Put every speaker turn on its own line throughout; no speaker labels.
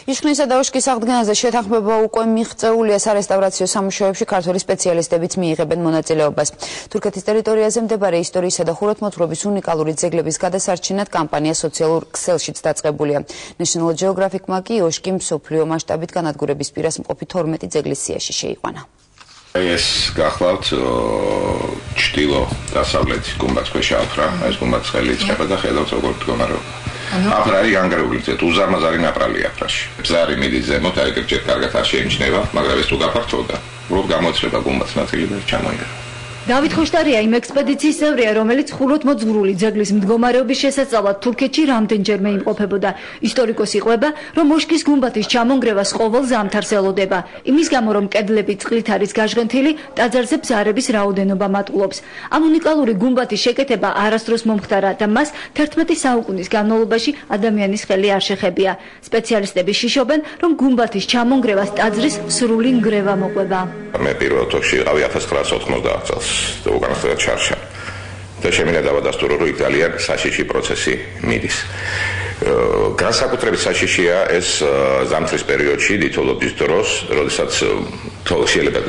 იშხნისა და ოშკის აღდგენაზე შეთანხმება უკვე მიღწეულია სარესტავრაციო სამუშაოებში ქართველი სპეციალისტებიც მიიღებენ მონაწილეობას. თურქეთის ტერიტორიაზე მდებარე ისტორიისა და ხუროთმოძღვრების უნიკალური ძეგლების გადასარჩენად კამპანია სოციალურ ქსელშიც დაწყებულია. National Geographic-მა კი ოშკი მსოფლიო მასშტაბით განადგურების პირას მყოფი 12 ძეგლის სიაში შეიყვანა.
ეს გახლავთ ჩtildeო დასავლეთ გუმბათს ქვეშ აფრა, ეს გუმბათი ხელი იწყება და ხედავთ როგორ მდგომარეობა. აფრა არის განგრეული, უზარმაზარი ნაპრალი აფრაში. ბზარი მიდის ზემოთ, აი ეგრე კარგად არ შეიმჩნევა, მაგრამ ეს თუ გაფართოვდა, უბრალოდ გამოიცლება გუმბათს ნაწილი და ჩამოიღება.
დავით ხოშტარია იმ ექსპედიციის წევრია, რომელიც ხუროთმოძღვრული ძეგლის მდგომარეობის შესაძლებლად თურქეთში რამდენჯერმე იმყოფებოდა. ისტორიკოსი ყვება, რომ ოშკის გუმბათის ჩამონგრევა ყოველ ზამთარს ელოდება. იმის გამო, რომ კედლები წყლით არის გაჟღენთილი, ტაძარზე ბზარების რაოდენობა მატულობს. ამ უნიკალური გუმბათის შეკეთება არასდროს მომხდარა და მას 11 საუკუნის განმავლობაში ადამიანის ხელი არ შეხებია. სპეციალისტები შიშობენ, რომ გუმბათის ჩამონგრევას ტაძრის სრული ნგრევა მოყვება.
მე პირველ თვეში ვიყავი 1990 წელს. უკანასკნელად ჩარშა და შემიძლია დავადასტურო, რომ იქ ძალიან საშიში პროცესი მიდის. განსაკუთრებით საშიშია ეს ზამთრის პერიოდში, ლითოლობის დროს, როდესაც შეიძლება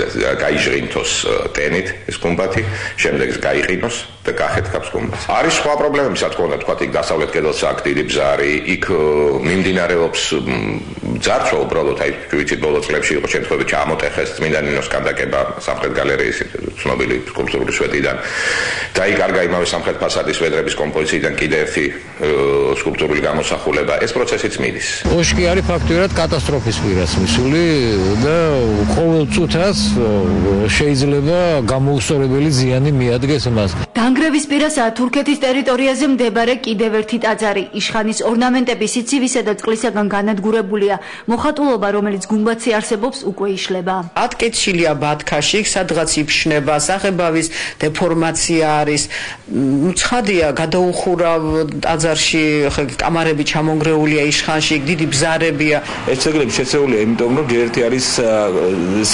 გაიჟღინთოს ტენით ეს გუმბათი, შემდეგ გაიყინოს და გაახეთქავს გუმბათს. არის სხვა პრობლემები, რა თქმა უნდა, თქვა იქ დასავლეთ კედელს აქვს დიდი ბზარი, იქ მიმდინარეობს ძარცვა უბრალოდ, აი ვიცით ბოლო წლებში იყო შემთხვევები ჩამოტეხეს წმინდა ნინოს კანდაკება სამხრეთ გალერეის ცნობილი სკულპტურული სვეტიდან და იკარგა იმავე სამხრეთ ფასადის ვედრების კომპოზიციიდან კიდე ერთი სკულპტურული გამოსახულება. ეს პროცესიც მიდის.
ოშკი არის ფაქტობრივად კატასტროფის პირას მისული და ყოველ წუთას შეიძლება გამოუსწორებელი ზიანი მიადგეს მას.
დანგრევის პირასაა თურქეთის ტერიტორიაზე მდებარე კიდევ ერთი ტაძარი. იშხანის ორნამენტები სიცივისა და წყლისაგან განადგურებულია. მოხატულობა, რომელიც გუმბათში არსებობს, უკვე იშლება.
ატკეცილია ბათქაში, სადღაც იფშნება, სახებავის დეფორმაცია არის. ცხადია, გადაუხურა ტაძარში, კამარები ჩამონგრეულია იშხანში, დიდი ბზარებია.
ეს ძეგლები შეწეულია, იმიტომ რომ ერთი არის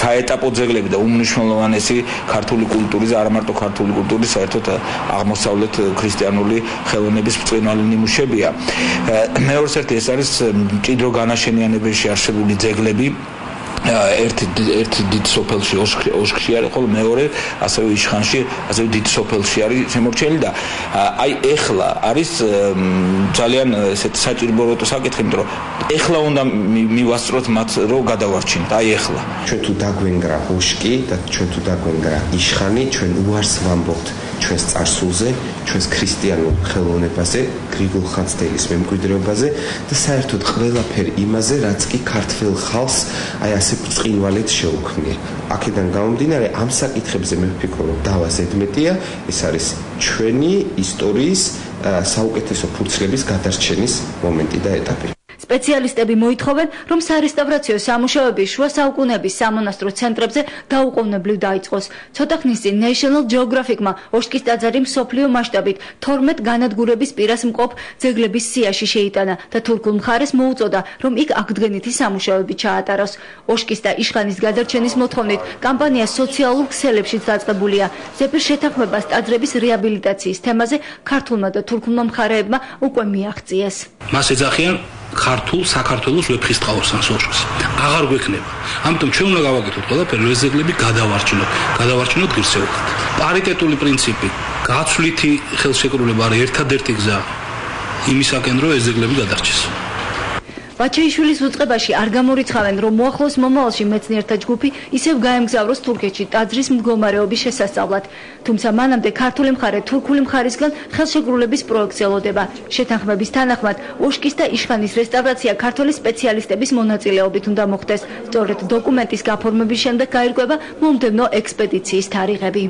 საეტაპო ძეგლები და უმნიშვნელოვანესი ქართული კულტურის, არა მარტო ქართული კულტურის, საერთოდ აღმოსავლეთ ქრისტიანული ხელოვნების ბრწყინვალე ნიმუშებია. მეორეს ერთი ეს არის მჭიდრო განაშენიანებაში არსებული ძეგლები. ერთი დიდ სოფელში ოშკში არის, ხოლო მეორე ასევე იშხანში, ასევე დიდ სოფელში არის შემორჩენილი და აი ეხლა არის ძალიან ესეთ საჭიროებო საკითხი, იმიტომ რომ ეხლა უნდა მივასწროთ მათ, რომ გადავარჩინოთ. აი ეხლა
ჩვენ თუ დაგვენგრა ოშკი და ჩვენ თუ დაგვენგრა იშხანი, ჩვენ უარს ვამბობთ ჩვენს წარსულზე, ჩვენს ქრისტიანულ ხელოვნებაზე, გრიგოლ ხანძთელის მემკვიდრეობაზე და საერთოდ ყველაფერი იმაზე, რაც კი ქართველ ხალხს აი ასე ბრწყინვალედ შეუქმნია. აქედან გამომდინარე, ამ საკითხებზე მე ვფიქრობ, რომ დავა ზედმეტია, ეს არის ჩვენი ისტორიის საუკეთესო ფურცლების გადარჩენის მომენტი და ეტაპი.
სპეციალისტები მოითხოვენ, რომ სარესტავრაციო სამუშაოები შუა საუკუნეების სამონასტრო ცენტრებზე დაუყოვნებლივ დაიწყოს. ცოტა ხნის წინ National Geographic-მა ოშკის ტაძარი მსოფლიო მასშტაბით 12 განადგურების პირას მყოფ ძეგლების სიაში შეიტანა და თურქულ მხარეს მოუწოდა, რომ იქ აღდგენითი სამუშაოები ჩაატაროს. ოშკის და იშხანის გადარჩენის მოთხოვნით კამპანია სოციალურ ქსელებშიც დაწყებულია. ზეპირ შეთანხმებას ტაძრების რეაბილიტაციის თემაზე ქართულმა და თურქულმა მხარეებმა უკვე მიაღწიეს.
მას ეძახიან ქართულ საქართველოს ვეფხისტყაოსანს ოშკს. აღარ გვექნება. ამიტომ ჩვენ უნდა გავაკეთოთ ყველაფერი, რომ ეს ძეგლები გადავარჩინოთ ღირსეულად. პარიტეტული პრინციპი, გაცვლითი ხელშეკრულება არის ერთადერთი გზა იმისაკენ, რომ ეს ძეგლები გადარჩეს.
ბაჩეიშვილის უწყებაში არ გამორიცხავენ, რომ მოახლოს მომავალში მეცნიერთა ჯგუფი ისევ გაემგზავროს თურქეთში ტაძრის მდგომარეობის შესასწავლად. თუმცა მანამდე ქართული მხარე თურქული მხარისგან ხელშეკრულების პროექტს ელოდება. შეთანხმების თანახმად ოშკის და იშხანის რესტავრაცია ქართული სპეციალისტების მონაწილეობით უნდა მოხდეს. სწორედ დოკუმენტის გაფორმების შემდეგ გაირკვევა მომდევნო ექსპედიციის თარიღები.